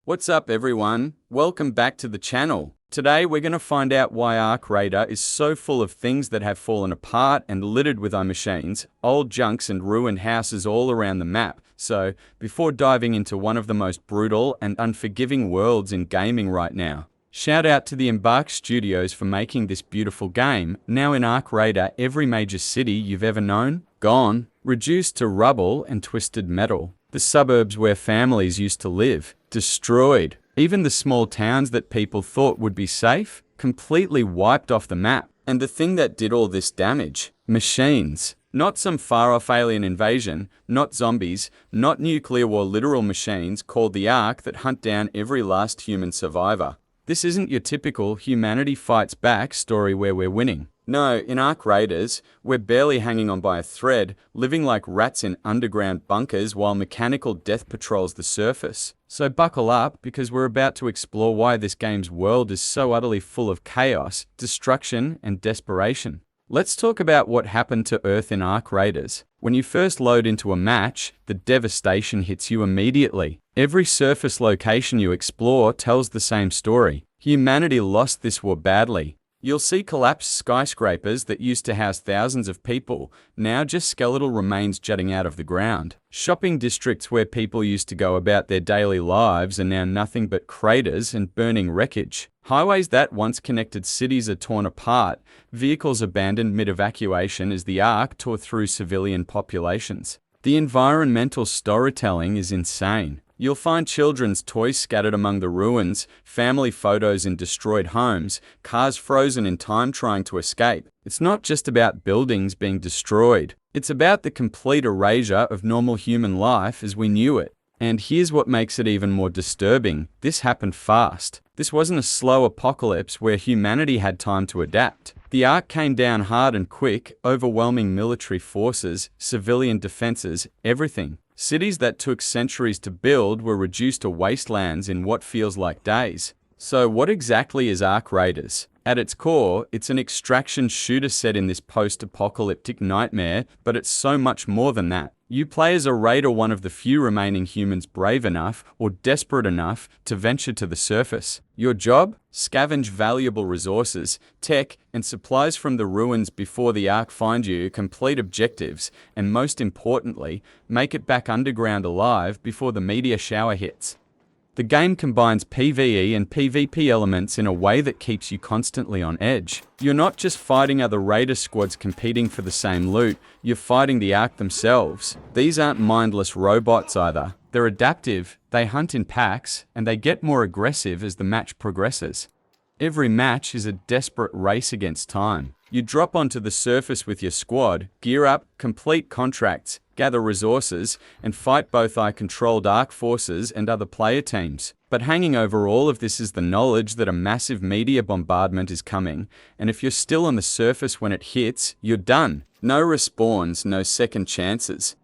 What's up everyone? Welcome back to the channel. Today we're going to find out why Ark Raider is so full of things that have fallen apart and littered with machines, old junks and ruined houses all around the map. So, before diving into one of the most brutal and unforgiving worlds in gaming right now, shout out to the Embark Studios for making this beautiful game. Now in Ark Raider, every major city you've ever known, gone, reduced to rubble and twisted metal. The suburbs where families used to live, destroyed. Even the small towns that people thought would be safe, completely wiped off the map. And the thing that did all this damage? Machines. Not some far-off alien invasion, not zombies, not nuclear war, literal machines called the Ark that hunt down every last human survivor. This isn't your typical humanity fights back story where we're winning. No, in Ark Raiders, we're barely hanging on by a thread, living like rats in underground bunkers while mechanical death patrols the surface. So buckle up, because we're about to explore why this game's world is so utterly full of chaos, destruction, and desperation. Let's talk about what happened to Earth in Ark Raiders. When you first load into a match, the devastation hits you immediately. Every surface location you explore tells the same story. Humanity lost this war badly. You'll see collapsed skyscrapers that used to house thousands of people, now just skeletal remains jutting out of the ground. Shopping districts where people used to go about their daily lives are now nothing but craters and burning wreckage. Highways that once connected cities are torn apart, vehicles abandoned mid-evacuation as the Ark tore through civilian populations. The environmental storytelling is insane. You'll find children's toys scattered among the ruins, family photos in destroyed homes, cars frozen in time trying to escape. It's not just about buildings being destroyed. It's about the complete erasure of normal human life as we knew it. And here's what makes it even more disturbing. This happened fast. This wasn't a slow apocalypse where humanity had time to adapt. The Ark came down hard and quick, overwhelming military forces, civilian defenses, everything. Cities that took centuries to build were reduced to wastelands in what feels like days. So what exactly is Ark Raiders? At its core, it's an extraction shooter set in this post-apocalyptic nightmare, but it's so much more than that. You play as a raider, one of the few remaining humans brave enough or desperate enough to venture to the surface. Your job? Scavenge valuable resources, tech, and supplies from the ruins before the Ark find you, complete objectives, and most importantly, make it back underground alive before the meteor shower hits. The game combines PvE and PvP elements in a way that keeps you constantly on edge. You're not just fighting other raider squads competing for the same loot, you're fighting the Ark themselves. These aren't mindless robots either. They're adaptive, they hunt in packs, and they get more aggressive as the match progresses. Every match is a desperate race against time. You drop onto the surface with your squad, gear up, complete contracts, gather resources, and fight both I-controlled Ark forces and other player teams. But hanging over all of this is the knowledge that a massive meteor bombardment is coming, and if you're still on the surface when it hits, you're done. No respawns, no second chances.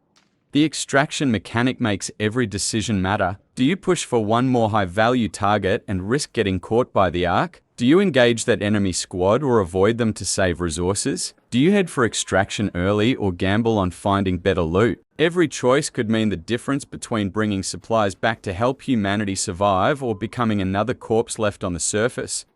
The extraction mechanic makes every decision matter. Do you push for one more high-value target and risk getting caught by the Ark? Do you engage that enemy squad or avoid them to save resources? Do you head for extraction early or gamble on finding better loot? Every choice could mean the difference between bringing supplies back to help humanity survive or becoming another corpse left on the surface.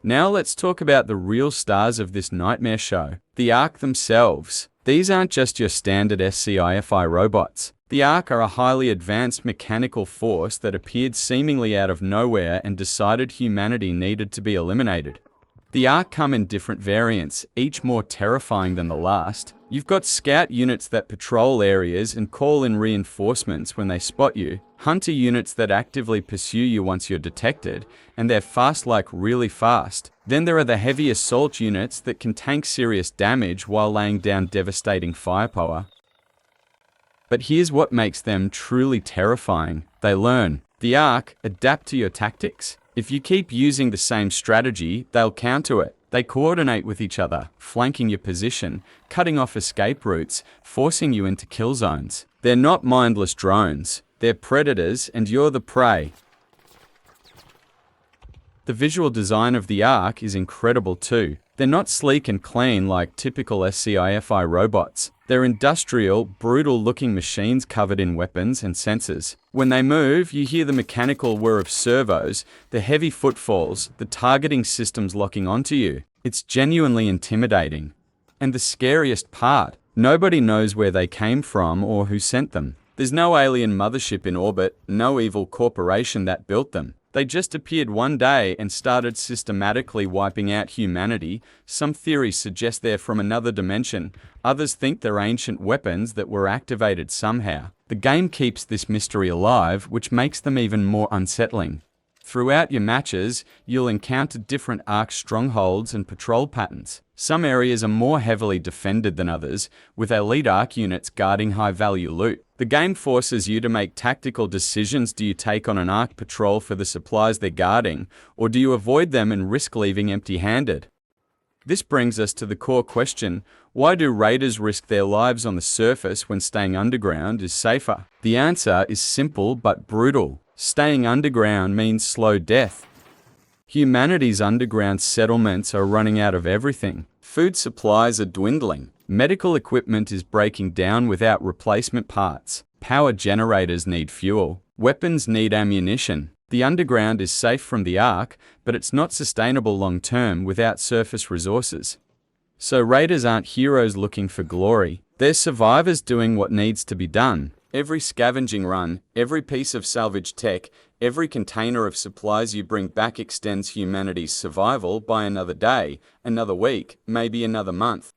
Now let's talk about the real stars of this nightmare show, the Ark themselves. These aren't just your standard SCIFI robots. The Ark are a highly advanced mechanical force that appeared seemingly out of nowhere and decided humanity needed to be eliminated. The Ark come in different variants, each more terrifying than the last. You've got scout units that patrol areas and call in reinforcements when they spot you, hunter units that actively pursue you once you're detected, and they're fast like really fast. Then there are the heavy assault units that can tank serious damage while laying down devastating firepower. But here's what makes them truly terrifying. They learn. The Ark adapt to your tactics. If you keep using the same strategy, they'll counter it. They coordinate with each other, flanking your position, cutting off escape routes, forcing you into kill zones. They're not mindless drones. They're predators, and you're the prey. The visual design of the Ark is incredible too. They're not sleek and clean like typical SCIFI robots. They're industrial, brutal-looking machines covered in weapons and sensors. When they move, you hear the mechanical whir of servos, the heavy footfalls, the targeting systems locking onto you. It's genuinely intimidating. And the scariest part, nobody knows where they came from or who sent them. There's no alien mothership in orbit, no evil corporation that built them. They just appeared one day and started systematically wiping out humanity. Some theories suggest they're from another dimension. Others think they're ancient weapons that were activated somehow. The game keeps this mystery alive, which makes them even more unsettling. Throughout your matches, you'll encounter different Ark strongholds and patrol patterns. Some areas are more heavily defended than others, with elite Ark units guarding high-value loot. The game forces you to make tactical decisions. Do you take on an Ark patrol for the supplies they're guarding, or do you avoid them and risk leaving empty-handed? This brings us to the core question: why do raiders risk their lives on the surface when staying underground is safer? The answer is simple but brutal. Staying underground means slow death. Humanity's underground settlements are running out of everything. Food supplies are dwindling. Medical equipment is breaking down without replacement parts. Power generators need fuel. Weapons need ammunition. The underground is safe from the Ark, but it's not sustainable long-term without surface resources. So raiders aren't heroes looking for glory. They're survivors doing what needs to be done. Every scavenging run, every piece of salvaged tech, every container of supplies you bring back extends humanity's survival by another day, another week, maybe another month.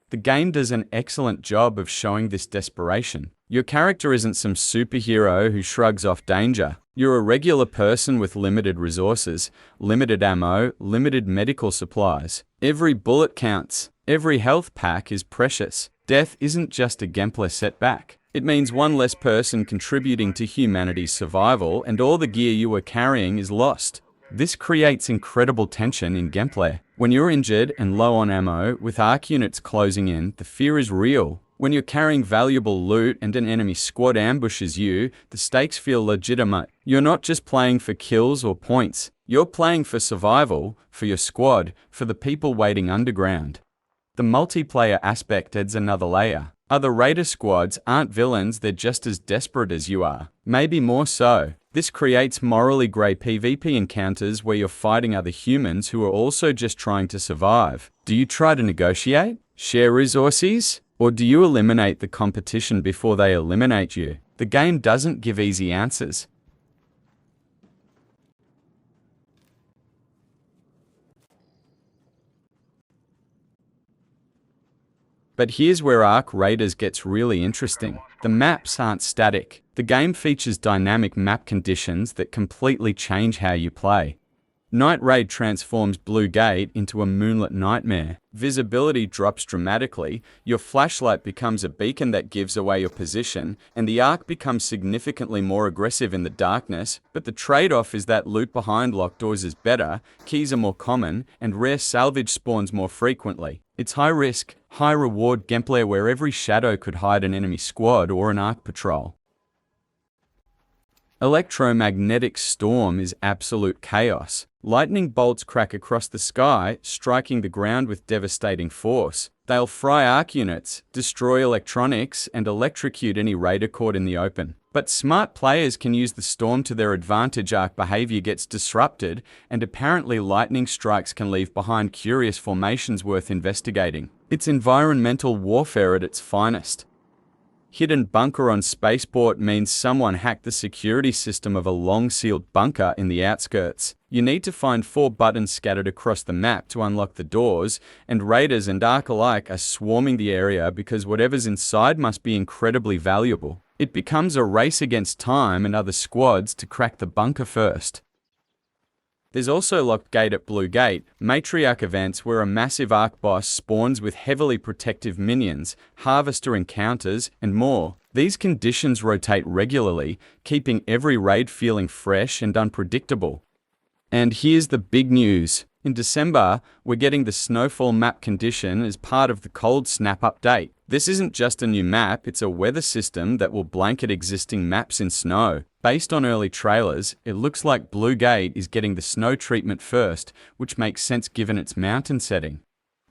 The game does an excellent job of showing this desperation. Your character isn't some superhero who shrugs off danger. You're a regular person with limited resources, limited ammo, limited medical supplies. Every bullet counts. Every health pack is precious. Death isn't just a gameplay setback. It means one less person contributing to humanity's survival, and all the gear you were carrying is lost. This creates incredible tension in gameplay. When you're injured and low on ammo, with Ark units closing in, the fear is real. When you're carrying valuable loot and an enemy squad ambushes you, the stakes feel legitimate. You're not just playing for kills or points. You're playing for survival, for your squad, for the people waiting underground. The multiplayer aspect adds another layer. Other raider squads aren't villains, they're just as desperate as you are. Maybe more so. This creates morally grey PvP encounters where you're fighting other humans who are also just trying to survive. Do you try to negotiate? Share resources? Or do you eliminate the competition before they eliminate you? The game doesn't give easy answers. But here's where Ark Raiders gets really interesting. The maps aren't static. The game features dynamic map conditions that completely change how you play. Night Raid transforms Blue Gate into a moonlit nightmare. Visibility drops dramatically, your flashlight becomes a beacon that gives away your position, and the Ark becomes significantly more aggressive in the darkness, but the trade-off is that loot behind locked doors is better, keys are more common, and rare salvage spawns more frequently. It's high-risk, high-reward gameplay where every shadow could hide an enemy squad or an Ark patrol. Electromagnetic storm is absolute chaos. Lightning bolts crack across the sky, striking the ground with devastating force. They'll fry Ark units, destroy electronics, and electrocute any raider caught in the open. But smart players can use the storm to their advantage. Ark behavior gets disrupted, and apparently lightning strikes can leave behind curious formations worth investigating. It's environmental warfare at its finest. Hidden bunker on Spaceport means someone hacked the security system of a long-sealed bunker in the outskirts. You need to find 4 buttons scattered across the map to unlock the doors, and raiders and Ark alike are swarming the area because whatever's inside must be incredibly valuable. It becomes a race against time and other squads to crack the bunker first. There's also Locked Gate at Blue Gate, matriarch events where a massive Ark boss spawns with heavily protective minions, harvester encounters, and more. These conditions rotate regularly, keeping every raid feeling fresh and unpredictable. And here's the big news. In December, we're getting the snowfall map condition as part of the Cold Snap update. This isn't just a new map, it's a weather system that will blanket existing maps in snow. Based on early trailers, it looks like Blue Gate is getting the snow treatment first, which makes sense given its mountain setting.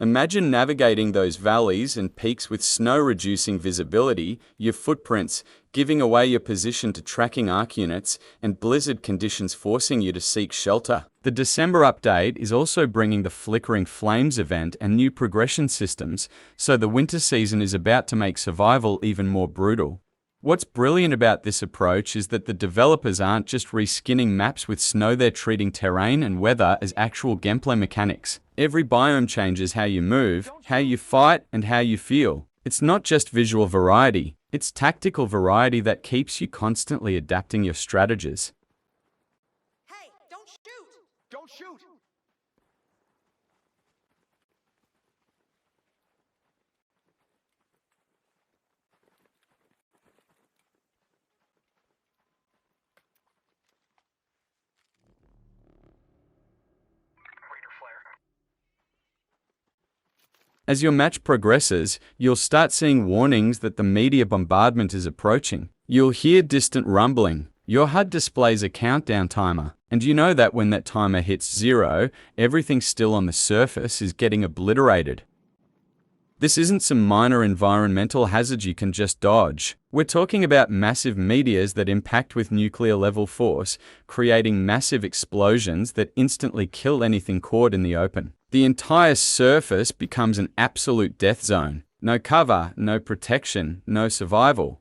Imagine navigating those valleys and peaks with snow reducing visibility, your footprints, giving away your position to tracking arc units, and blizzard conditions forcing you to seek shelter. The December update is also bringing the Flickering Flames event and new progression systems, so the winter season is about to make survival even more brutal. What's brilliant about this approach is that the developers aren't just reskinning maps with snow, they're treating terrain and weather as actual gameplay mechanics. Every biome changes how you move, how you fight, and how you feel. It's not just visual variety, it's tactical variety that keeps you constantly adapting your strategies. Hey, don't shoot! Don't shoot! As your match progresses, you'll start seeing warnings that the meteor bombardment is approaching. You'll hear distant rumbling. Your HUD displays a countdown timer, and you know that when that timer hits 0, everything still on the surface is getting obliterated. This isn't some minor environmental hazard you can just dodge. We're talking about massive meteors that impact with nuclear level force, creating massive explosions that instantly kill anything caught in the open. The entire surface becomes an absolute death zone. No cover, no protection, no survival.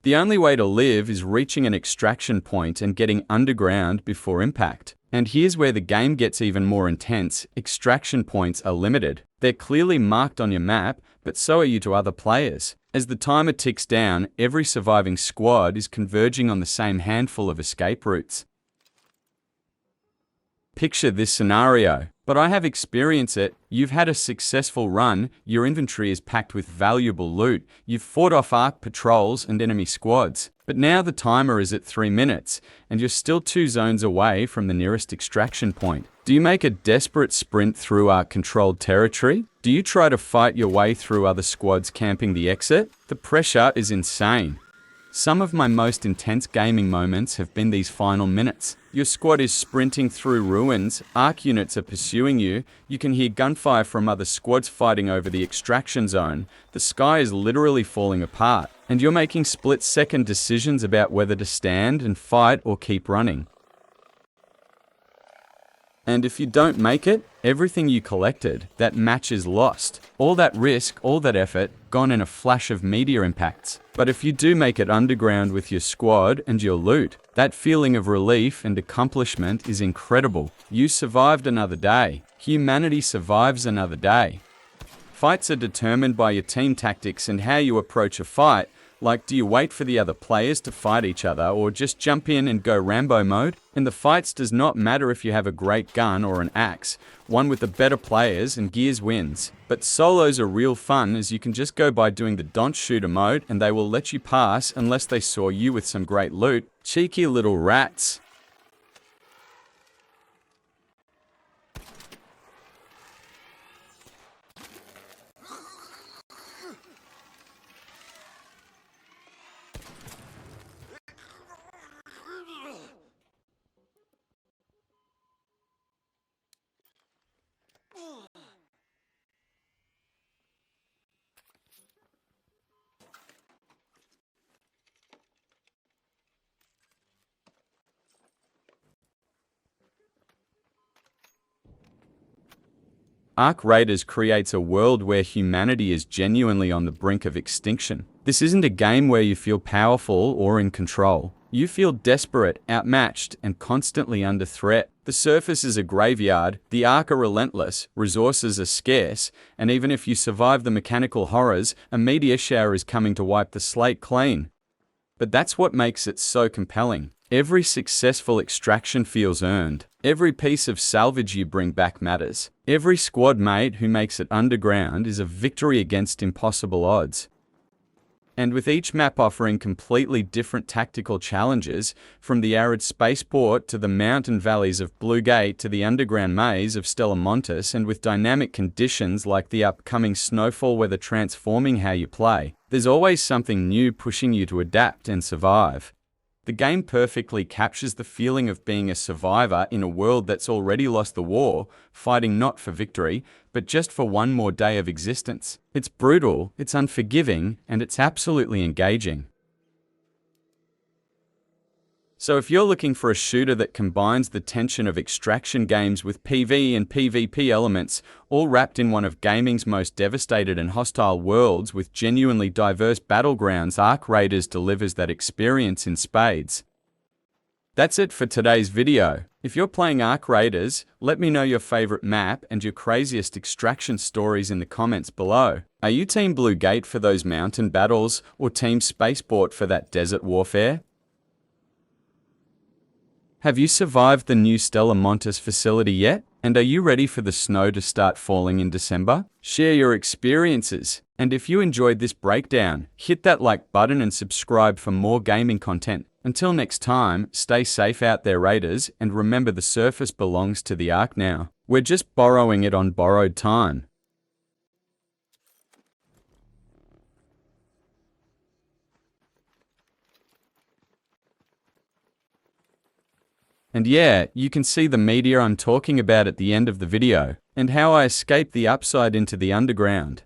The only way to live is reaching an extraction point and getting underground before impact. And here's where the game gets even more intense. Extraction points are limited. They're clearly marked on your map, but so are you to other players. As the timer ticks down, every surviving squad is converging on the same handful of escape routes. Picture this scenario, but I have experienced it. You've had a successful run, your inventory is packed with valuable loot, you've fought off ARC patrols and enemy squads. But now the timer is at 3 minutes, and you're still 2 zones away from the nearest extraction point. Do you make a desperate sprint through ARC-controlled territory? Do you try to fight your way through other squads camping the exit? The pressure is insane. Some of my most intense gaming moments have been these final minutes. Your squad is sprinting through ruins, ARC units are pursuing you, you can hear gunfire from other squads fighting over the extraction zone, the sky is literally falling apart, and you're making split-second decisions about whether to stand and fight or keep running. And if you don't make it, everything you collected, that match is lost. All that risk, all that effort, gone in a flash of meteor impacts. But if you do make it underground with your squad and your loot, that feeling of relief and accomplishment is incredible. You survived another day. Humanity survives another day. Fights are determined by your team tactics and how you approach a fight. Like, do you wait for the other players to fight each other or just jump in and go Rambo mode? In the fights does not matter if you have a great gun or an axe. One with the better players and gears wins. But solos are real fun as you can just go by doing the don't shooter mode and they will let you pass unless they saw you with some great loot. Cheeky little rats. Arc Raiders creates a world where humanity is genuinely on the brink of extinction. This isn't a game where you feel powerful or in control. You feel desperate, outmatched, and constantly under threat. The surface is a graveyard, the Arc are relentless, resources are scarce, and even if you survive the mechanical horrors, a meteor shower is coming to wipe the slate clean. But that's what makes it so compelling. Every successful extraction feels earned. Every piece of salvage you bring back matters. Every squad mate who makes it underground is a victory against impossible odds. and with each map offering completely different tactical challenges, from the arid spaceport to the mountain valleys of Blue Gate to the underground maze of Stella Montis, and with dynamic conditions like the upcoming snowfall weather transforming how you play, there's always something new pushing you to adapt and survive. The game perfectly captures the feeling of being a survivor in a world that's already lost the war, fighting not for victory, but just for one more day of existence. It's brutal, it's unforgiving, and it's absolutely engaging. So if you're looking for a shooter that combines the tension of extraction games with PvE and PvP elements, all wrapped in one of gaming's most devastated and hostile worlds with genuinely diverse battlegrounds, Ark Raiders delivers that experience in spades. That's it for today's video. If you're playing Ark Raiders, let me know your favorite map and your craziest extraction stories in the comments below. Are you Team Blue Gate for those mountain battles, or Team Spaceport for that desert warfare? Have you survived the new Stella Montis facility yet? And are you ready for the snow to start falling in December? Share your experiences. And if you enjoyed this breakdown, hit that like button and subscribe for more gaming content. Until next time, stay safe out there, Raiders, and remember the surface belongs to the Ark now. We're just borrowing it on borrowed time. And yeah, you can see the meteor I'm talking about at the end of the video, and how I escaped the upside into the underground.